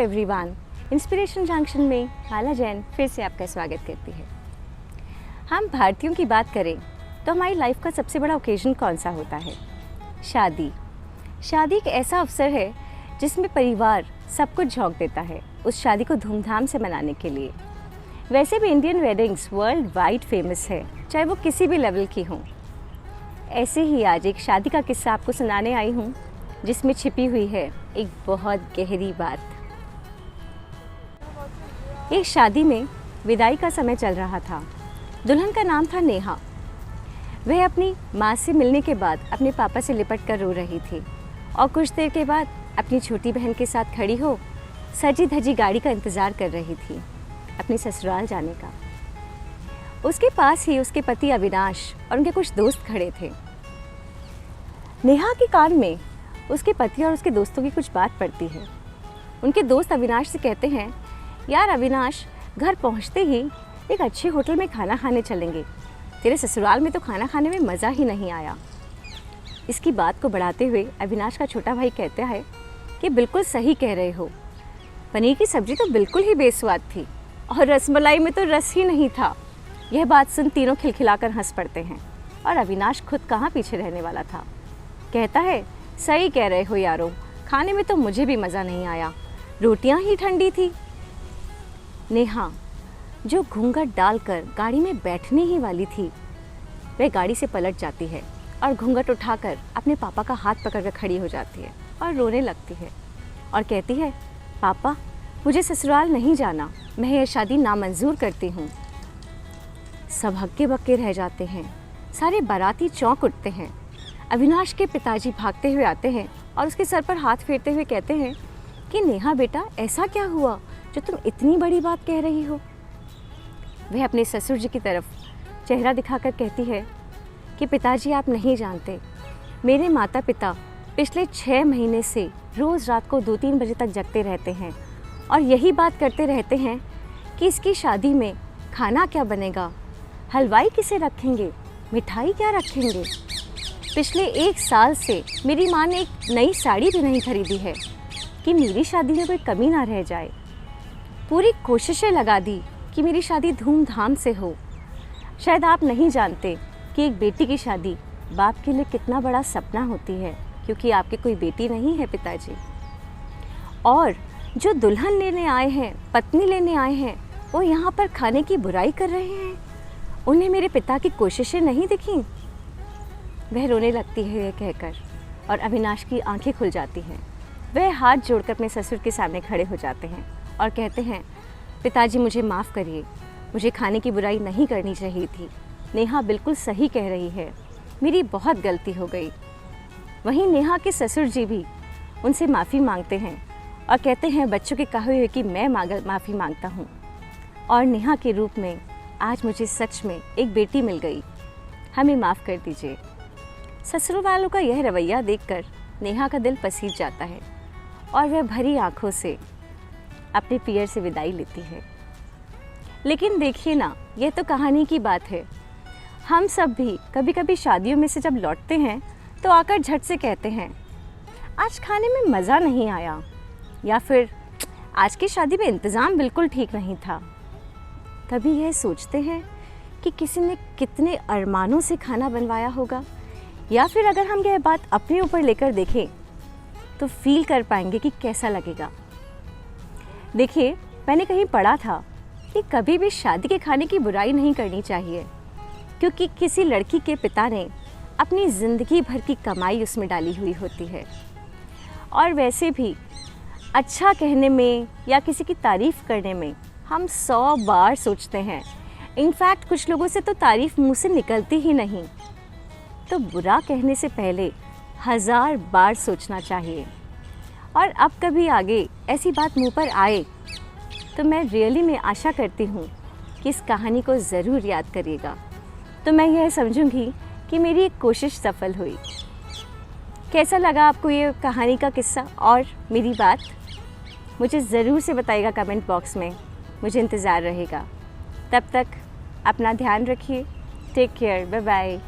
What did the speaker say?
Everyone, inspiration junction में माला जैन फिर से आपका स्वागत करती है। हम भारतीयों की बात करें तो हमारी लाइफ का सबसे बड़ा ओकेजन कौन सा होता है? शादी। शादी एक ऐसा अवसर है जिसमें परिवार सब कुछ झोंक देता है उस शादी को धूमधाम से मनाने के लिए। वैसे भी Indian weddings world wide famous है, चाहे वो किसी भी लेवल की हों। ऐसे ही आज एक शादी का किस्सा आपको सुनाने आई हूँ जिसमें छिपी हुई है एक बहुत गहरी बात। एक शादी में विदाई का समय चल रहा था। दुल्हन का नाम था नेहा। वह अपनी माँ से मिलने के बाद अपने पापा से लिपट कर रो रही थी और कुछ देर के बाद अपनी छोटी बहन के साथ खड़ी हो सजी धजी गाड़ी का इंतज़ार कर रही थी अपने ससुराल जाने का। उसके पास ही उसके पति अविनाश और उनके कुछ दोस्त खड़े थे। नेहा के कान में उसके पति और उसके दोस्तों की कुछ बात पड़ती है। उनके दोस्त अविनाश से कहते हैं, यार अविनाश, घर पहुंचते ही एक अच्छे होटल में खाना खाने चलेंगे। तेरे ससुराल में तो खाना खाने में मज़ा ही नहीं आया। इसकी बात को बढ़ाते हुए अविनाश का छोटा भाई कहता है कि बिल्कुल सही कह रहे हो, पनीर की सब्ज़ी तो बिल्कुल ही बेस्वाद थी और रसमलाई में तो रस ही नहीं था। यह बात सुन तीनों खिलखिलाकर हंस पड़ते हैं और अविनाश खुद कहाँ पीछे रहने वाला था। कहता है, सही कह रहे हो यारों, खाने में तो मुझे भी मज़ा नहीं आया, रोटियां ही ठंडी थी। नेहा जो घूंघट डालकर गाड़ी में बैठने ही वाली थी, वह गाड़ी से पलट जाती है और घूंघट उठाकर अपने पापा का हाथ पकड़कर खड़ी हो जाती है और रोने लगती है और कहती है, पापा मुझे ससुराल नहीं जाना, मैं यह शादी नामंजूर करती हूँ। सब हक्के बक्के रह जाते हैं, सारे बाराती चौंक उठते हैं। अविनाश के पिताजी भागते हुए आते हैं और उसके सर पर हाथ फेरते हुए कहते हैं कि नेहा बेटा, ऐसा क्या हुआ जो तुम इतनी बड़ी बात कह रही हो? वह अपने ससुर जी की तरफ चेहरा दिखाकर कहती है कि पिताजी, आप नहीं जानते, मेरे माता पिता पिछले 6 महीने से रोज़ रात को 2-3 बजे तक जगते रहते हैं और यही बात करते रहते हैं कि इसकी शादी में खाना क्या बनेगा, हलवाई किसे रखेंगे, मिठाई क्या रखेंगे। पिछले 1 साल से मेरी माँ ने एक नई साड़ी भी नहीं खरीदी है कि मेरी शादी में कोई कमी ना रह जाए। पूरी कोशिशें लगा दी कि मेरी शादी धूमधाम से हो। शायद आप नहीं जानते कि एक बेटी की शादी बाप के लिए कितना बड़ा सपना होती है, क्योंकि आपके कोई बेटी नहीं है पिताजी। और जो दुल्हन लेने आए हैं, पत्नी लेने आए हैं, वो यहाँ पर खाने की बुराई कर रहे हैं। उन्हें मेरे पिता की कोशिशें नहीं दिखीं। वह रोने लगती है यह कहकर और अविनाश की आंखें खुल जाती हैं। वह हाथ जोड़कर अपने ससुर के सामने खड़े हो जाते हैं और कहते हैं, पिताजी मुझे माफ़ करिए, मुझे खाने की बुराई नहीं करनी चाहिए थी। नेहा बिल्कुल सही कह रही है, मेरी बहुत गलती हो गई। वहीं नेहा के ससुर जी भी उनसे माफ़ी मांगते हैं और कहते हैं, बच्चों के कहे हुए कि मैं माफ़ी मांगता हूँ और नेहा के रूप में आज मुझे सच में एक बेटी मिल गई, हमें माफ़ कर दीजिए। ससुर वालों का यह रवैया देखकर नेहा का दिल पसीज जाता है और वह भरी आंखों से अपने पियर से विदाई लेती है। लेकिन देखिए ना, यह तो कहानी की बात है। हम सब भी कभी कभी शादियों में से जब लौटते हैं तो आकर झट से कहते हैं, आज खाने में मज़ा नहीं आया, या फिर आज की शादी में इंतज़ाम बिल्कुल ठीक नहीं था। कभी यह सोचते हैं कि किसी ने कितने अरमानों से खाना बनवाया होगा, या फिर अगर हम यह बात अपने ऊपर लेकर देखें तो फील कर पाएंगे कि कैसा लगेगा। देखिए, मैंने कहीं पढ़ा था कि कभी भी शादी के खाने की बुराई नहीं करनी चाहिए, क्योंकि किसी लड़की के पिता ने अपनी ज़िंदगी भर की कमाई उसमें डाली हुई होती है। और वैसे भी अच्छा कहने में या किसी की तारीफ़ करने में हम 100 बार सोचते हैं। इनफैक्ट कुछ लोगों से तो तारीफ़ मुंह से निकलती ही नहीं। तो बुरा कहने से पहले 1000 बार सोचना चाहिए। और अब कभी आगे ऐसी बात मुंह पर आए तो मैं रियली में आशा करती हूँ कि इस कहानी को ज़रूर याद करिएगा, तो मैं यह समझूंगी कि मेरी एक कोशिश सफल हुई। कैसा लगा आपको ये कहानी का किस्सा और मेरी बात? मुझे ज़रूर से बताइएगा कमेंट बॉक्स में, मुझे इंतज़ार रहेगा। तब तक अपना ध्यान रखिए। Take care, bye bye.